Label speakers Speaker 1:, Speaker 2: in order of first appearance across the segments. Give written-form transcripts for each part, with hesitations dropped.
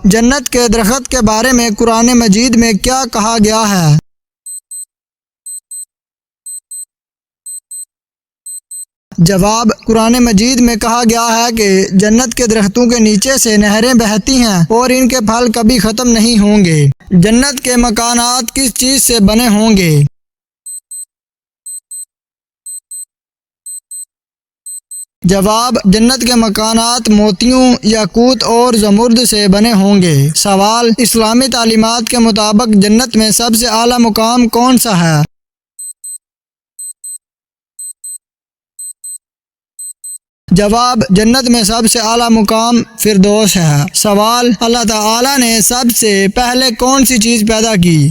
Speaker 1: जन्नत के दरख्त के बारे में कुरान मजीद में क्या कहा गया है? जवाब, कुरान मजीद में कहा गया है कि जन्नत के दरख्तों के नीचे से नहरें बहती हैं और इनके फल कभी ख़त्म नहीं होंगे। जन्नत के मकानात किस चीज़ से बने होंगे? जवाब, जन्नत के मकानात मोतियों, याकूत और जमुर्द से बने होंगे। सवाल, इस्लामी तालीमात के मुताबिक जन्नत में सबसे आला मुकाम कौन सा है? जवाब, जन्नत में सबसे आला मुकाम फिरदौस है। सवाल, अल्लाह ताला ने सबसे पहले कौन सी चीज़ पैदा की?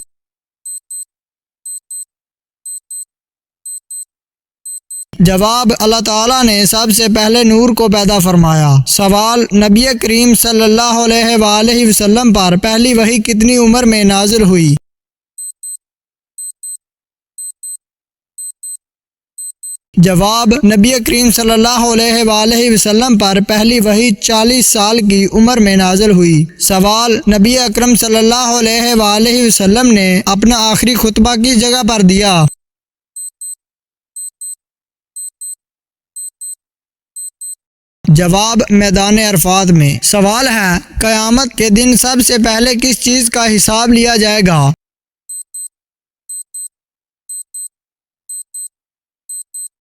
Speaker 1: जवाब, अल्लाह ताला ने सबसे पहले नूर को पैदा फरमाया। सवाल, नबी करीम सल्लल्लाहु अलैहि वसल्लम पर पहली वही कितनी उम्र में नाजिल हुई? जवाब, नबी करीम सल्लल्लाहु अलैहि वसल्लम पर पहली वही 40 साल की उम्र में नाजिल हुई। सवाल, नबी अकरम सल्लल्लाहु अलैहि वसल्लम ने अपना आखिरी खुतबा किस जगह पर दिया? जवाब, मैदान अरफात में। सवाल है, क़यामत के दिन सबसे पहले किस चीज़ का हिसाब लिया जाएगा?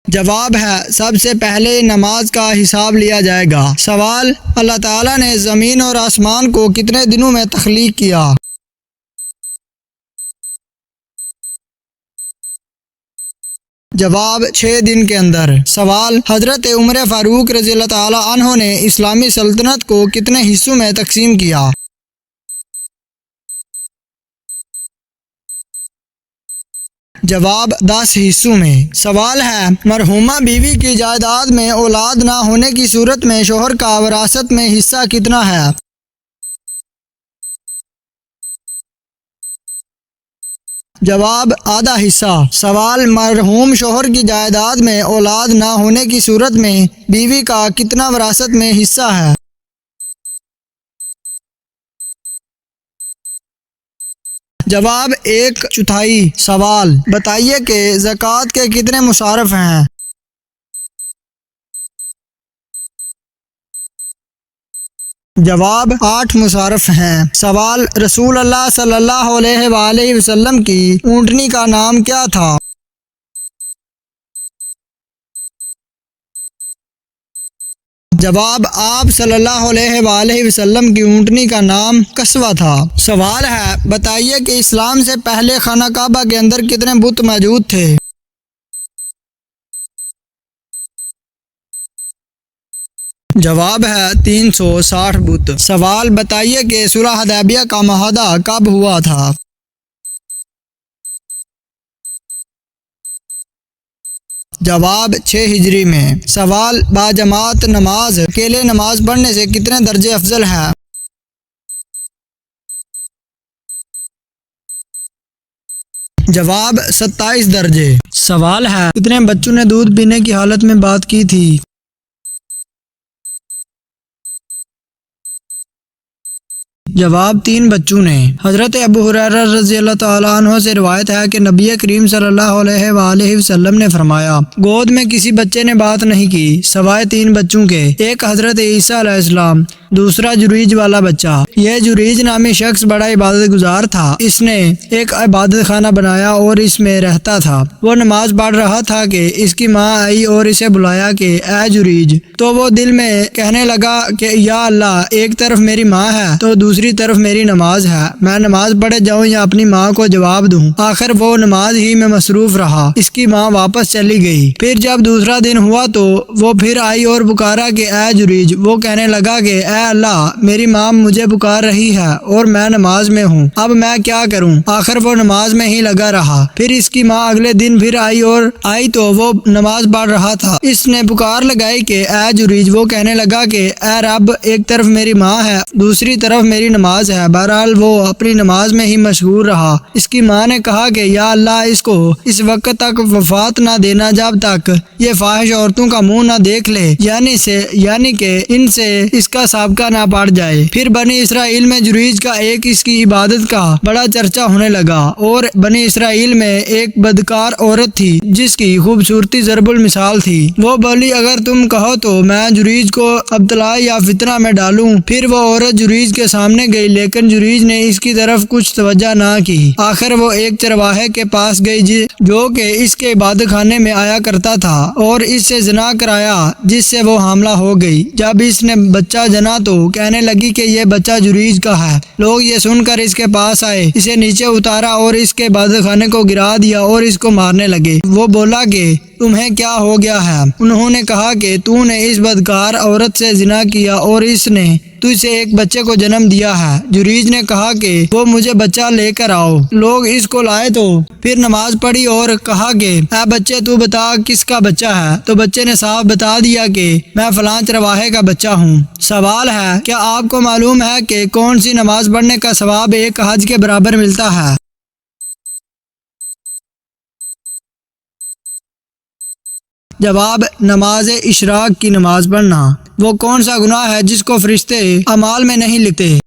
Speaker 1: जवाब है, सबसे पहले नमाज का हिसाब लिया जाएगा। सवाल, अल्लाह ताला ने ज़मीन और आसमान को कितने दिनों में तख्लीक किया? जवाब, 6 दिन के अंदर। सवाल, हज़रत उमर फ़ारूक रज़ियल्लाहु ताला अन्हो ने इस्लामी सल्तनत को कितने हिस्सों में तकसीम किया? जवाब, 10 हिस्सों में। सवाल है, मरहुमा बीवी की जायदाद में औलाद ना होने की सूरत में शोहर का विरासत में हिस्सा कितना है? जवाब, आधा हिस्सा। सवाल, मरहूम शोहर की जायदाद में औलाद ना होने की सूरत में बीवी का कितना विरासत में हिस्सा है? जवाब, 1/4। सवाल, बताइए कि ज़कात के कितने मुसारफ हैं? जवाब, 8 मुसारफ हैं। सवाल, रसूल अल्लाह सल्लल्लाहु अलैहि वसल्लम की ऊँटनी का नाम क्या था? जवाब, आप सल्लल्लाहु अलैहि वसल्लम की ऊँटनी का नाम कस्वा था। सवाल है, बताइए कि इस्लाम से पहले खाना काबा के अंदर कितने बुत मौजूद थे? जवाब है 360 बुत। सवाल, बताइए कि सुलह हुदैबिया का मुआहदा कब हुआ था? जवाब, 6 हिजरी में। सवाल, बाजमात नमाज अकेले नमाज पढ़ने से कितने दर्जे अफजल है? जवाब, 27 दर्जे। सवाल है, कितने बच्चों ने दूध पीने की हालत में बात की थी? जवाब, 3 बच्चों ने। हज़रत अबू हुरैरा रज़ियल्लाहु ताला अन्हु से रिवायत है कि नबी करीम सल्लल्लाहु अलैहि वसल्लम ने फरमाया, गोद में किसी बच्चे ने बात नहीं की सवाए 3 बच्चों के। एक हज़रत ईसा अलैहिस्सलाम, दूसरा जुरीज वाला बच्चा। यह जुरीज नामी शख्स बड़ा इबादत गुजार था। इसने एक इबादत खाना बनाया और इसमें रहता था। वो नमाज पढ़ रहा था कि इसकी माँ आई और इसे बुलाया कि ऐ जुरीज। तो वो दिल में कहने लगा कि या अल्लाह, एक तरफ मेरी माँ है तो दूसरी तरफ मेरी नमाज है, मैं नमाज पढ़े जाऊँ या अपनी माँ को जवाब दूँ। आखिर वो नमाज ही में मसरूफ रहा। इसकी माँ वापस चली गई। फिर जब दूसरा दिन हुआ तो वो फिर आई और पुकारा कि ऐ जुरीज। वो कहने लगा कि ऐ अल्लाह, मेरी माँ मुझे पुकार रही है और मैं नमाज में हूँ, अब मैं क्या करूँ। आखिर वो नमाज में ही लगा रहा। फिर इसकी माँ अगले दिन फिर आई तो वो नमाज पढ़ रहा था। इसने पुकार लगाई कि ऐ जुरीज। वो कहने लगा कि ऐ रब, एक तरफ मेरी माँ है, दूसरी तरफ मेरी नमाज है। बहरहाल वो अपनी नमाज में ही मशगूल रहा। इसकी माँ ने कहा कि या अल्लाह, इसको इस वक्त तक वफात ना देना जब तक ये फाहिश औरतों का मुंह ना देख ले, यानी कि इनसे इसका सबका ना पड़ जाए। फिर बनी इसराइल में जुरीज का एक इसकी इबादत का बड़ा चर्चा होने लगा और बनी इसराइल में एक बदकार औरत थी जिसकी खूबसूरती ज़रबुल मिसाल थी। वो बोली, अगर तुम कहो तो मैं जुरीज को अब्तला या फितना में डालूं। फिर वो औरत जुरीज के सामने गई, लेकिन जुरीज ने इसकी तरफ कुछ तवज्जो ना की। आखिर वो एक चरवाहे के पास गई जो कि इसके इबादत खाने में आया करता था और इससे जना कराया, जिससे वो हामला हो गई। जब इसने बच्चा जना तो कहने लगी कि ये बच्चा जुरीज का है। लोग ये सुनकर इसके पास आए, इसे नीचे उतारा और इसके इबादत खाने को गिरा दिया और इसको मारने लगे। वो बोला कि तुम्हें क्या हो गया है? उन्होंने कहा कि तूने इस बदकार औरत से जिना किया और इसने तुझसे एक बच्चे को जन्म दिया है। जुरीज ने कहा कि वो मुझे बच्चा लेकर आओ। लोग इसको लाए तो फिर नमाज पढ़ी और कहा कि ऐ बच्चे, तू बता किसका बच्चा है? तो बच्चे ने साफ बता दिया कि मैं फलां चरवाहे का बच्चा हूँ। सवाल है, क्या आपको मालूम है कि कौन सी नमाज पढ़ने का सवाब एक हज के बराबर मिलता है? जवाब, नमाज इशराक की नमाज पढ़ना। वो कौन सा गुनाह है जिसको फरिश्ते अमाल में नहीं लिखते?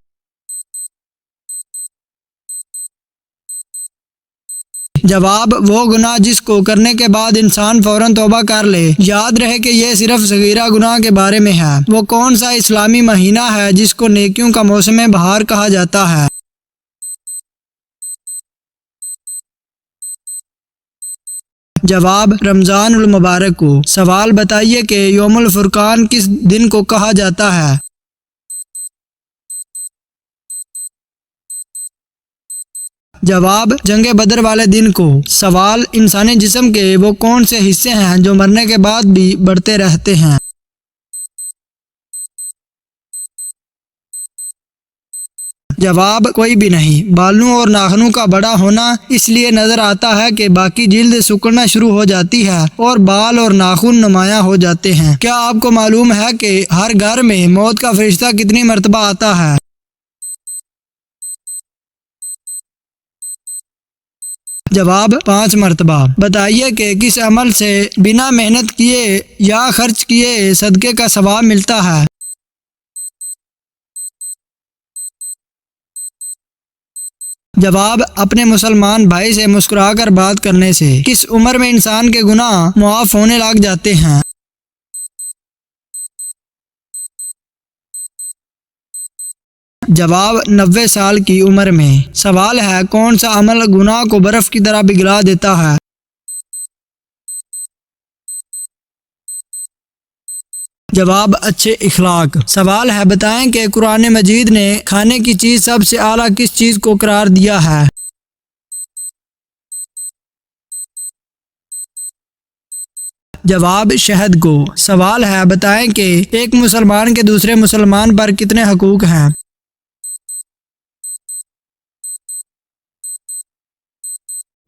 Speaker 1: जवाब, वो गुनाह जिसको करने के बाद इंसान फौरन तौबा कर ले। याद रहे कि यह सिर्फ सगीरा गुनाह के बारे में है। वो कौन सा इस्लामी महीना है जिसको नेकियों का मौसम बहार कहा जाता है? जवाब, रमजानुल मुबारक को। सवाल बताइए कि यौमुल फुरकान किस दिन को कहा जाता है? जवाब, जंगे बदर वाले दिन को। सवाल, इंसानी जिस्म के वो कौन से हिस्से हैं जो मरने के बाद भी बढ़ते रहते हैं? जवाब, कोई भी नहीं। बालों और नाखूनों का बड़ा होना इसलिए नजर आता है कि बाकी जिल्द सिकुड़ना शुरू हो जाती है और बाल और नाखून नुमाया हो जाते हैं। क्या आपको मालूम है कि हर घर में मौत का फरिश्ता कितनी मरतबा आता है? जवाब, 5 मरतबा। बताइए कि किस अमल से बिना मेहनत किए या खर्च किए सदके का सवाब मिलता है? जवाब, अपने मुसलमान भाई से मुस्कुराकर बात करने से। किस उम्र में इंसान के गुनाह मुआफ होने लग जाते हैं? जवाब, 90 साल की उम्र में। सवाल है, कौन सा अमल गुनाह को बर्फ की तरह पिघला देता है? जवाब, अच्छे इखलाक। सवाल है, बताएं कि कुरान मजीद ने खाने की चीज सबसे आला किस चीज को करार दिया है? जवाब, शहद को। सवाल है, बताएं कि एक मुसलमान के दूसरे मुसलमान पर कितने हकूक हैं?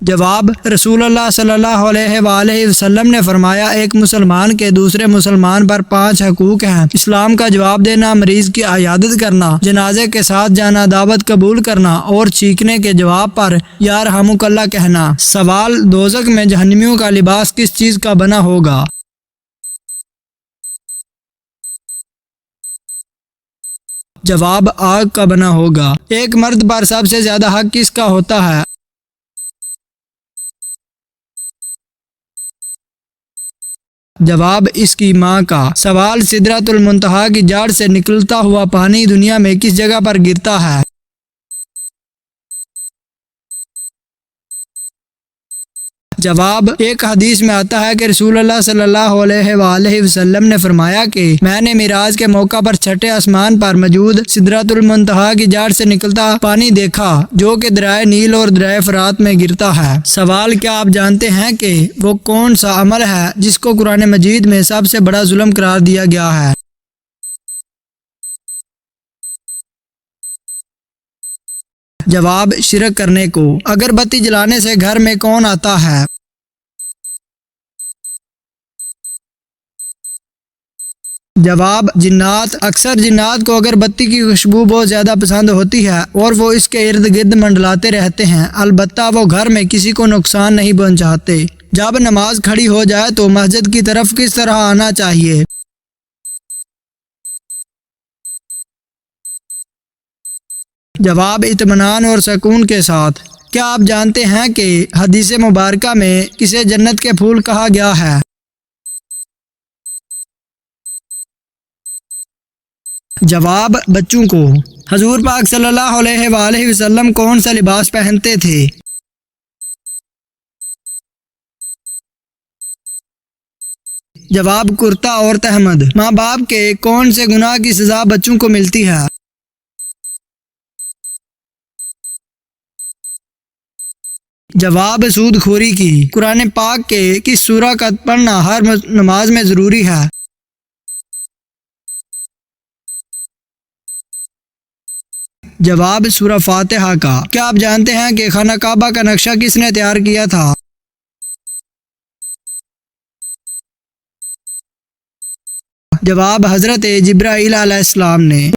Speaker 1: जवाब, रसूलुल्लाह सल्लल्लाहु अलैहि वसल्लम ने फरमाया, एक मुसलमान के दूसरे मुसलमान पर 5 हकूक हैं। इस्लाम का जवाब देना, मरीज की अयादत करना, जनाजे के साथ जाना, दावत कबूल करना और चीखने के जवाब पर या रहमुकल्लाह कहना। सवाल, दोज़ख में जहन्नमियों का लिबास किस चीज का बना होगा? जवाब, आग का बना होगा। एक मर्द पर सबसे ज्यादा हक किसका होता है? जवाब, इसकी माँ का। सवाल, सिदरतुल मुंतहा की जड़ से निकलता हुआ पानी दुनिया में किस जगह पर गिरता है? जवाब, एक हदीस में आता है कि रसूलुल्लाह सल्लल्लाहु अलैहि वसल्लम ने फरमाया कि मैंने मिराज के मौका पर छठे आसमान पर मौजूद सिदरतुल मुंतहा की जड़ से निकलता पानी देखा जो कि दरियाए नील और दरियाए फरात में गिरता है। सवाल, क्या आप जानते हैं कि वो कौन सा अमल है जिसको कुरान मजीद में सबसे बड़ा जुल्म करार दिया गया है? जवाब, शिरक करने को। अगरबत्ती जलाने से घर में कौन आता है? जवाब, जिन्नात। अक्सर जिन्नात को अगरबत्ती की खुशबू बहुत ज्यादा पसंद होती है और वो इसके इर्द गिर्द मंडलाते रहते हैं। अलबत्ता वो घर में किसी को नुकसान नहीं पहुंचाते। जब नमाज खड़ी हो जाए तो मस्जिद की तरफ किस तरह आना चाहिए? जवाब, इत्मीनान और सुकून के साथ। क्या आप जानते हैं कि हदीस मुबारका में किसे जन्नत के फूल कहा गया है? जवाब, बच्चों को। हजूर पाक सल्लल्लाहु अलैहि वसल्लम कौन सा लिबास पहनते थे? जवाब, कुर्ता और तहमद। माँ बाप के कौन से गुनाह की सजा बच्चों को मिलती है? जवाब, सूदखोरी की। कुरान पाक के किस सूरा का पढ़ना हर नमाज में ज़रूरी है? जवाब, सूरा फातिहा का। क्या आप जानते हैं कि खाना काबा का नक्शा किसने तैयार किया था? जवाब, हज़रत जिब्राईल अलैहिस्सलाम ने।